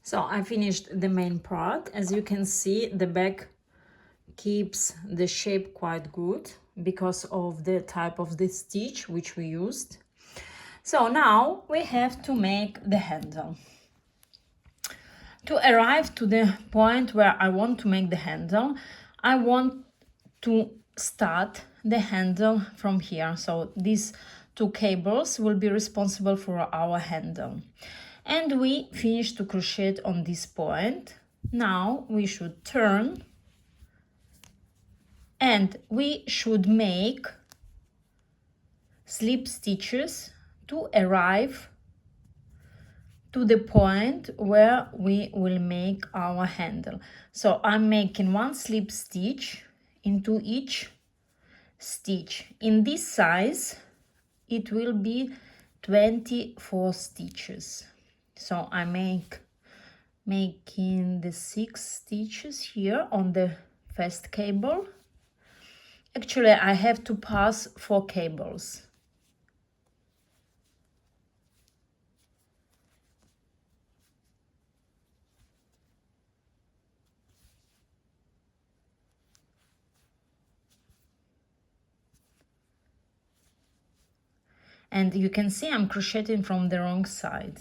So I finished the main part. As you can see, the back keeps the shape quite good because of the type of the stitch which we used. So now we have to make the handle. To arrive to the point where I want to make the handle, I want to start the handle from here. So these two cables will be responsible for our handle. And we finish to crochet on this point. Now we should turn and we should make slip stitches to arrive to the point where we will make our handle. So I'm making one slip stitch into each stitch. In this size, it will be 24 stitches. So I making the 6 stitches here on the first cable. Actually, I have to pass 4 cables. And you can see I'm crocheting from the wrong side.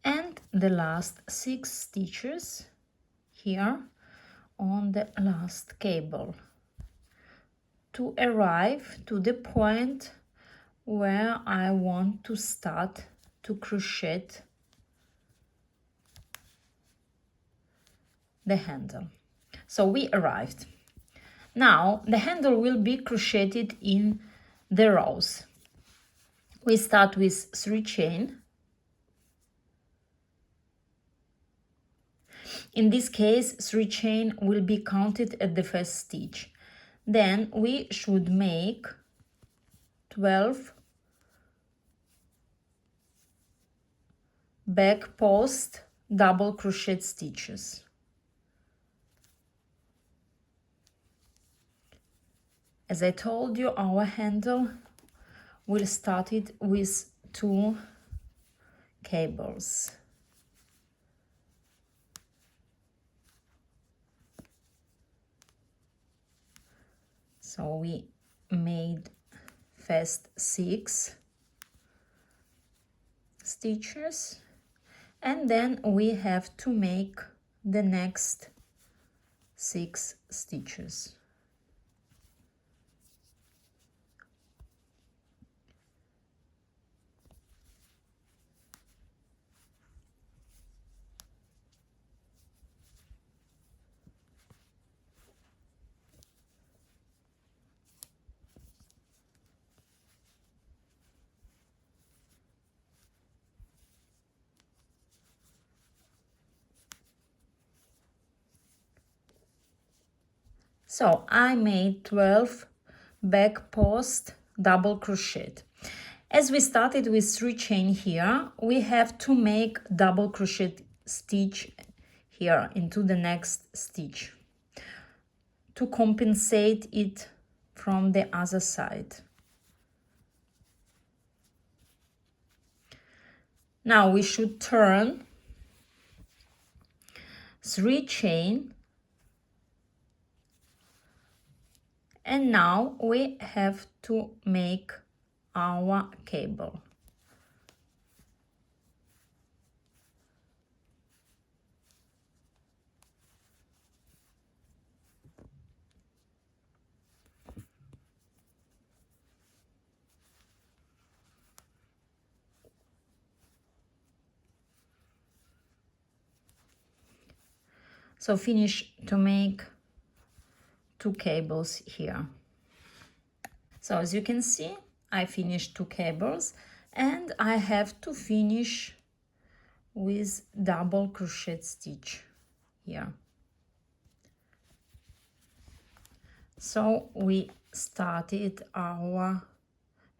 And the last 6 stitches here on the last cable to arrive to the point where I want to start to crochet the handle. So we arrived. Now the handle will be crocheted in the rows. We start with 3 chain. In this case, 3 chain will be counted at the first stitch. Then we should make 12 back post double crochet stitches. As I told you, our handle will start it with 2 cables. So we made first 6 stitches, and then we have to make the next 6 stitches. So I made 12 back post double crochet. As we started with 3 chain here, we have to make double crochet stitch here into the next stitch to compensate it from the other side. Now we should turn 3 chain, and now we have to make our cable. So finish to make 2 cables here. So as you can see, I finished 2 cables, and I have to finish with double crochet stitch here. So we started our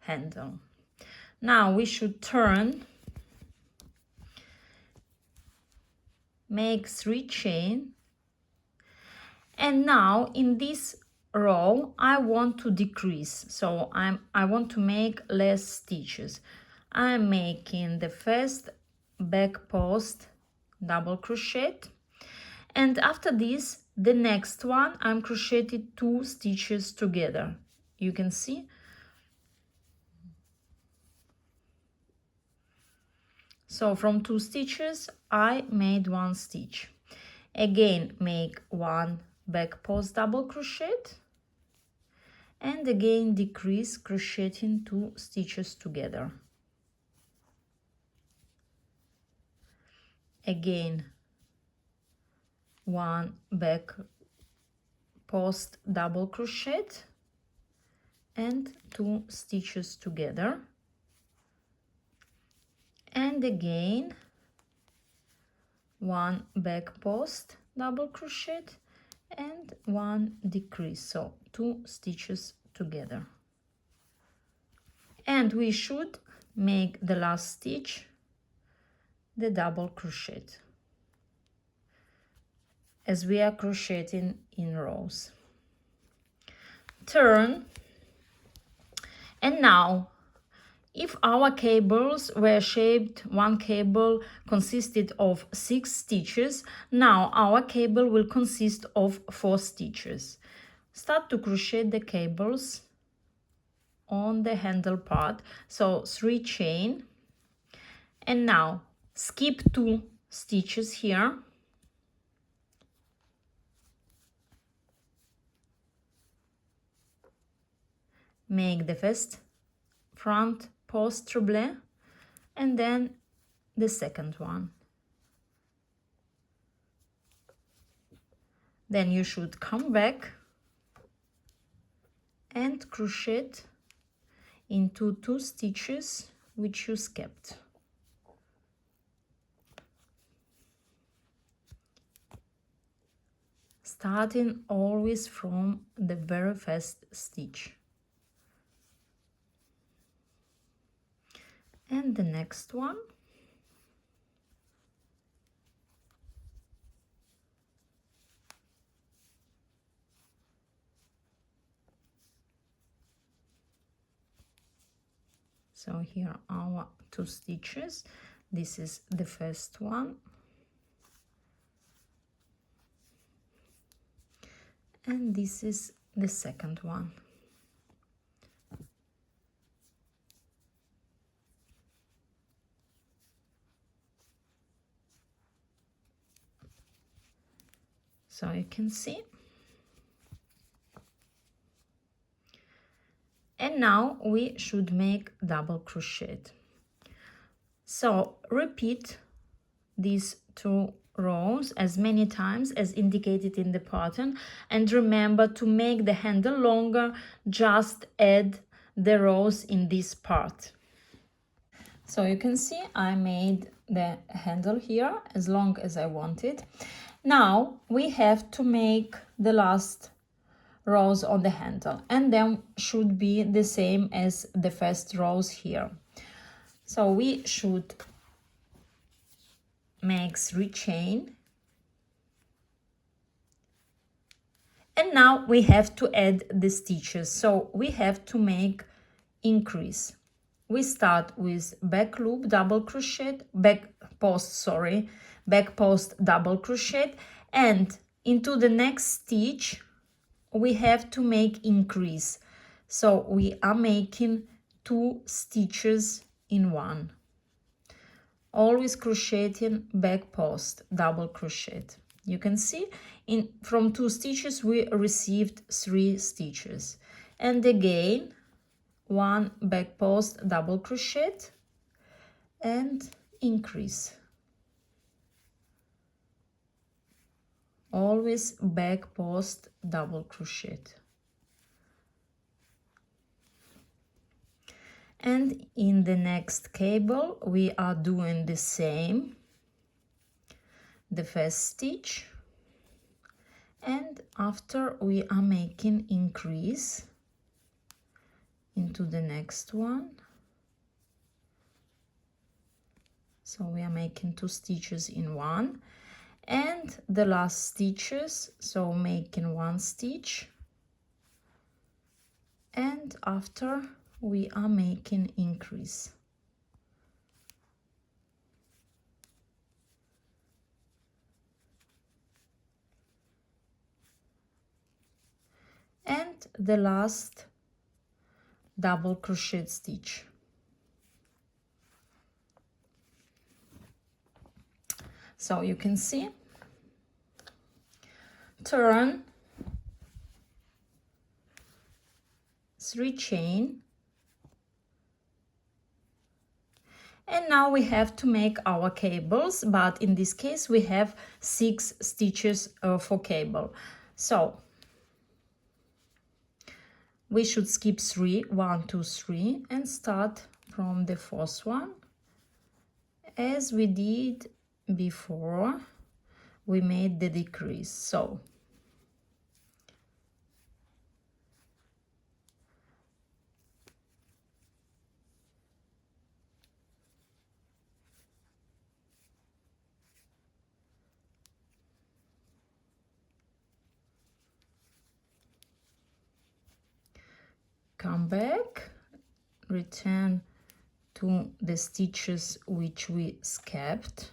handle. Now we should turn, make 3 chain, and now in this row I want to decrease, so I want to make less stitches. I'm making the first back post double crochet, and after this the next one I'm crocheting 2 stitches together. You can see. So from 2 stitches I made 1 stitch. Again make 1 back post double crochet, and again decrease, crocheting 2 stitches together. Again 1 back post double crochet and 2 stitches together, and again 1 back post double crochet and 1 decrease, so 2 stitches together. And we should make the last stitch the double crochet, as we are crocheting in rows. Turn, and now if our cables were shaped, one cable consisted of 6 stitches, now our cable will consist of 4 stitches. Start to crochet the cables on the handle part, so 3 chain, and now skip 2 stitches here, make the first front post treble and then the second one. Then you should come back and crochet into 2 stitches which you skipped. Starting always from the very first stitch. And the next one. So here are our 2 stitches. This is the first one. And this is the second one. So you can see. And now we should make double crochet. So repeat these 2 rows as many times as indicated in the pattern, and remember to make the handle longer, just add the rows in this part. So you can see I made the handle here as long as I wanted. Now we have to make the last rows on the handle, and then should be the same as the first rows here. So we should make 3 chain, and now we have to add the stitches, so we have to make increase. We start with back loop double crochet, back post double crochet, and into the next stitch we have to make increase, so we are making 2 stitches in one, always crocheting back post double crochet. You can see from 2 stitches we received 3 stitches, and again 1 back post double crochet and increase, always back post double crochet. And in the next cable we are doing the same, the first stitch, and after we are making increase into the next one. So we are making 2 stitches in one, and the last stitches, so making 1 stitch, and after we are making increase. And the last double crochet stitch. So you can see, turn, 3 chain, and now we have to make our cables, but in this case we have 6 stitches for cable. So we should skip 3, 1, 2, 3, and start from the 4th one, as we did before we made the decrease. So come back, return to the stitches which we skipped.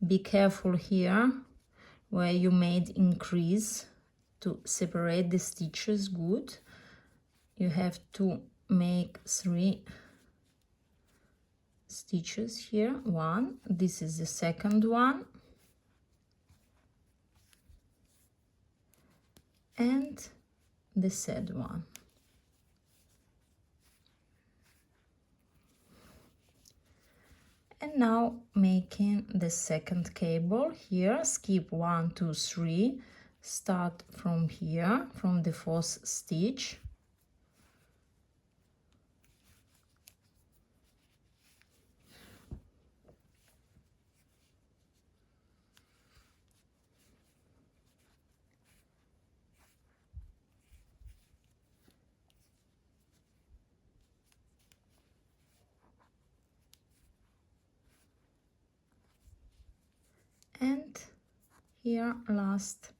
Be careful here where you made increase to separate the stitches good. You have to make 3 stitches here. 1, this is the second one, and the third one. And now making the second cable here, skip 1, 2, 3, start from here, from the 4th stitch, and here last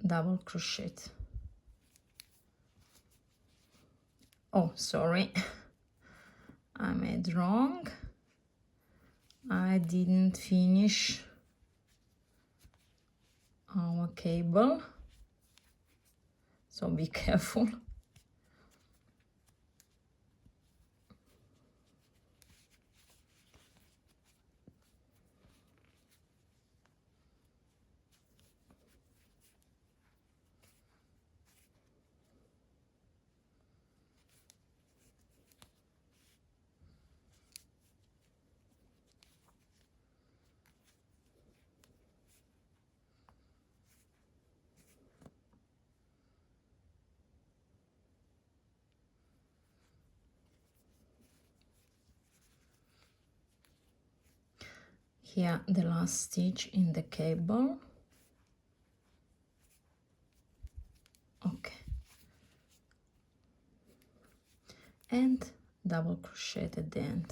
double crochet. Oh, sorry, I made wrong. I didn't finish our cable, so be careful. Here the last stitch in the cable. Okay, and double crochet at the end.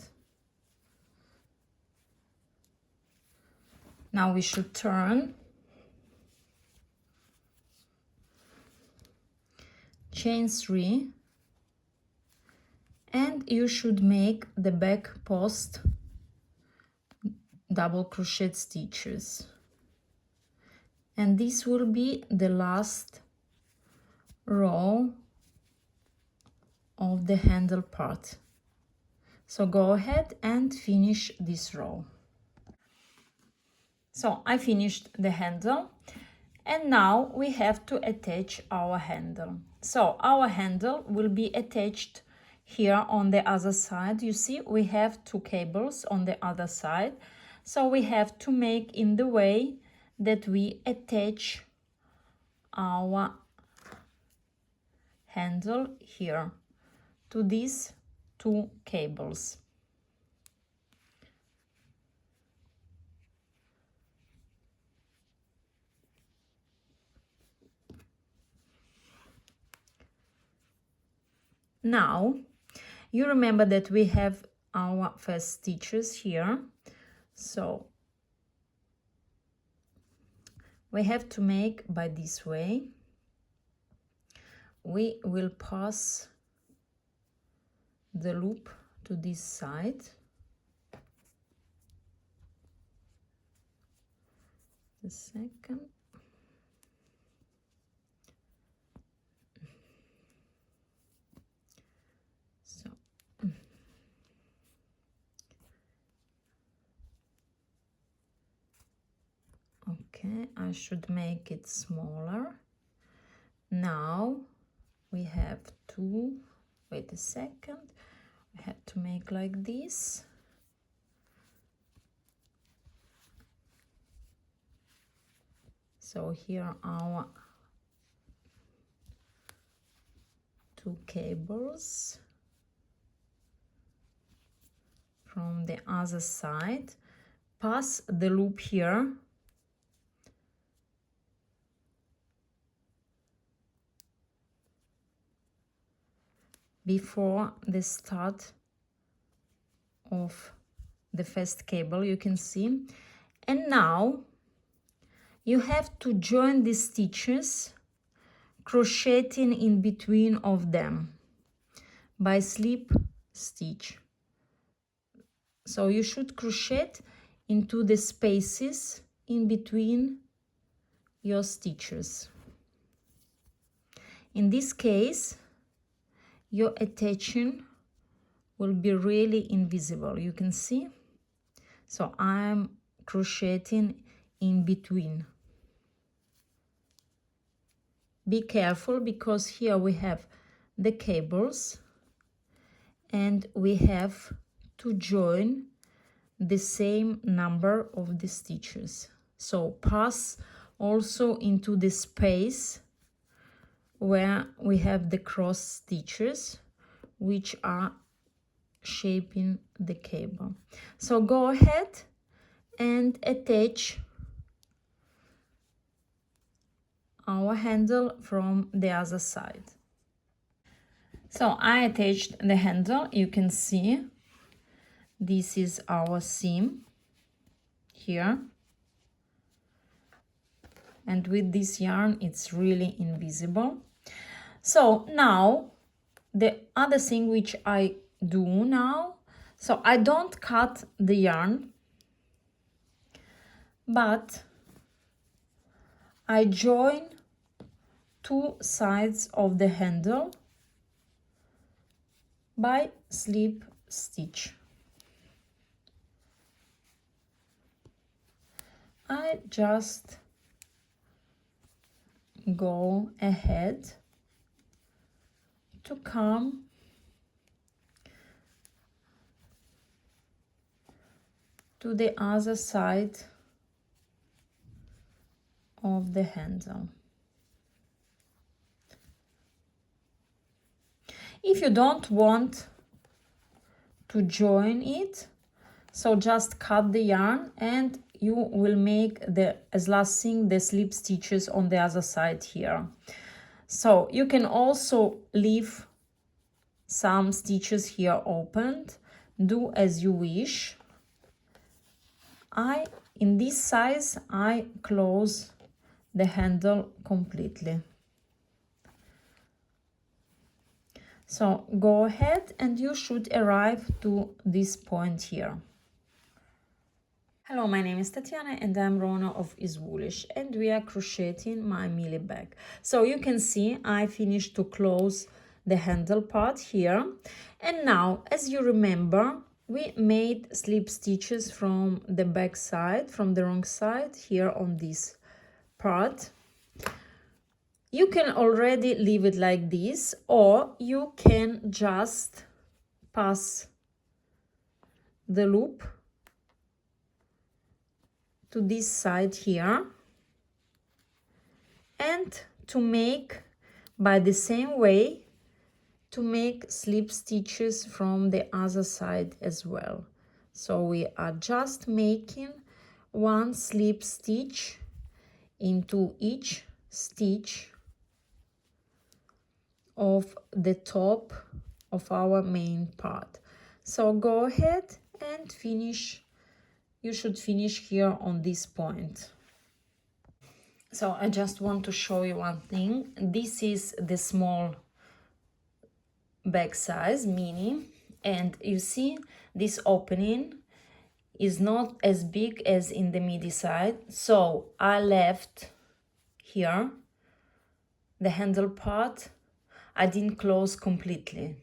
Now we should turn, chain 3, and you should make the back post double crochet stitches, and this will be the last row of the handle part. So go ahead and finish this row. So I finished the handle, and now we have to attach our handle. So our handle will be attached here on the other side. You see, we have 2 cables on the other side. So we have to make in the way that we attach our handle here to these 2 cables. Now, you remember that we have our first stitches here. So we have to make by this way. We will pass the loop to this side. The second. So okay, I should make it smaller. Now we have to, wait a second, we have to make like this. So here are our 2 cables. From the other side, pass the loop here. Before the start of the first cable, you can see. And now you have to join the stitches, crocheting in between of them by slip stitch. So you should crochet into the spaces in between your stitches. In this case, your attaching will be really invisible, you can see. So I'm crocheting in between. Be careful, because here we have the cables and we have to join the same number of the stitches. So pass also into the space where we have the cross stitches, which are shaping the cable. So go ahead and attach our handle from the other side. So I attached the handle. You can see this is our seam here, and with this yarn it's really invisible. So now the other thing which I do now, so I don't cut the yarn, but I join 2 sides of the handle by slip stitch. I just go ahead to come to the other side of the handle. If you don't want to join it, so just cut the yarn and you will make the, as last thing, the slip stitches on the other side here. So you can also leave some stitches here opened, do as you wish. In this size, I close the handle completely. So go ahead and you should arrive to this point here. Hello, my name is Tatiana and I'm Rona of IsWoolish, and we are crocheting my mealy bag. So you can see I finished to close the handle part here. And now, as you remember, we made slip stitches from the back side, from the wrong side, here on this part. You can already leave it like this, or you can just pass the loop to this side here, and to make by the same way to make slip stitches from the other side as well. So we are just making 1 slip stitch into each stitch of the top of our main part. So go ahead and finish. You should finish here on this point. So I just want to show you one thing. This is the small bag size, mini, and you see this opening is not as big as in the midi side. So I left here the handle part. I didn't close completely.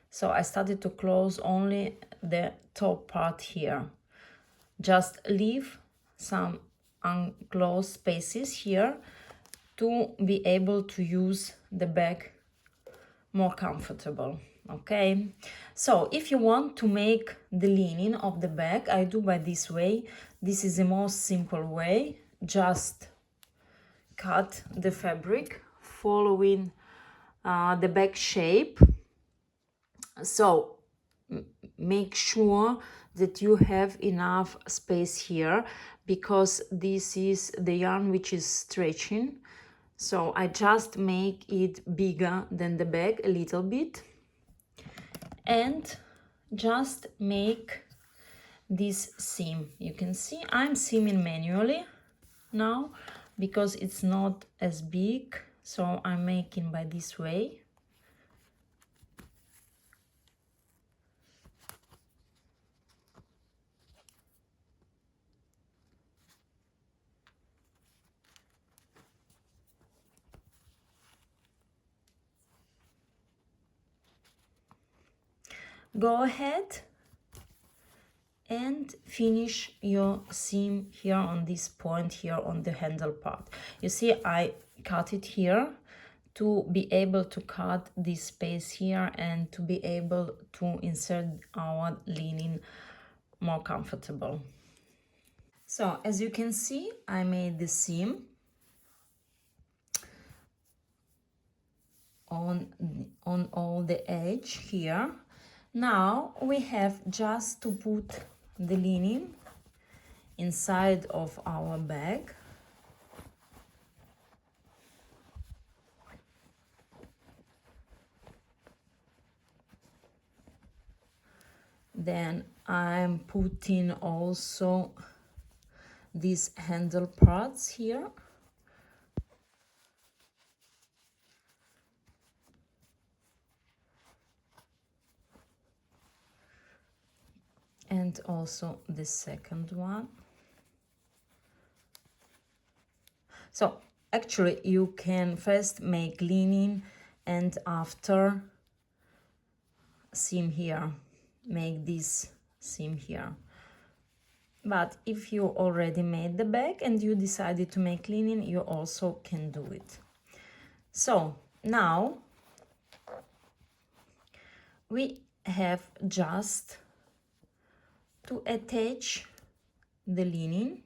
So I started to close only the top part here. Just leave some unclosed spaces here to be able to use the bag more comfortable. Okay, so if you want to make the lining of the bag, I do by this way. This is the most simple way. Just cut the fabric following the bag shape. So make sure that you have enough space here, because this is the yarn which is stretching. So I just make it bigger than the bag a little bit, and just make this seam. You can see I'm seaming manually now because it's not as big, so I'm making by this way. Go ahead and finish your seam here on this point here on the handle part. You see I cut it here to be able to cut this space here and to be able to insert our lining more comfortable. So as you can see, I made the seam on all the edge here. Now we have just to put the lining inside of our bag. Then I'm putting also these handle parts here. And also the second one. So actually you can first make lining and after seam here, make this seam here. But if you already made the bag and you decided to make lining, you also can do it. So now we have just to attach the lining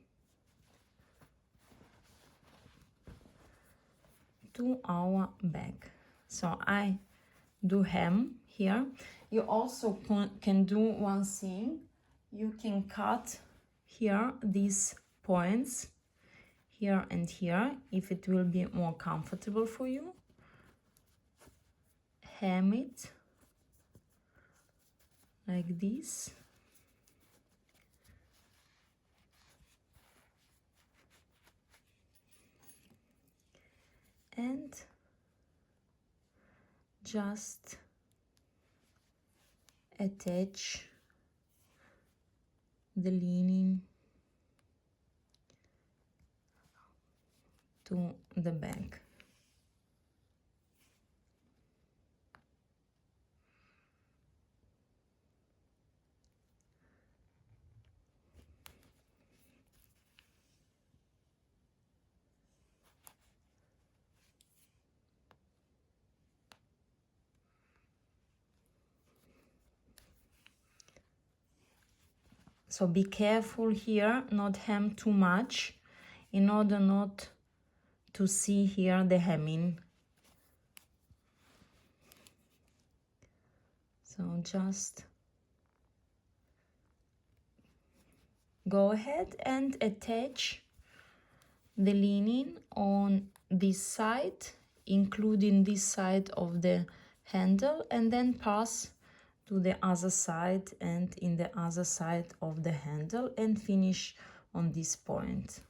to our bag. So I do hem here. You also can do one thing. You can cut here these points here and here if it will be more comfortable for you. Hem it like this. And just attach the lining to the bag. So be careful here, not hem too much in order not to see here the hemming. So just go ahead and attach the lining on this side, including this side of the handle and then pass to the other side and in the other side of the handle and finish on this point.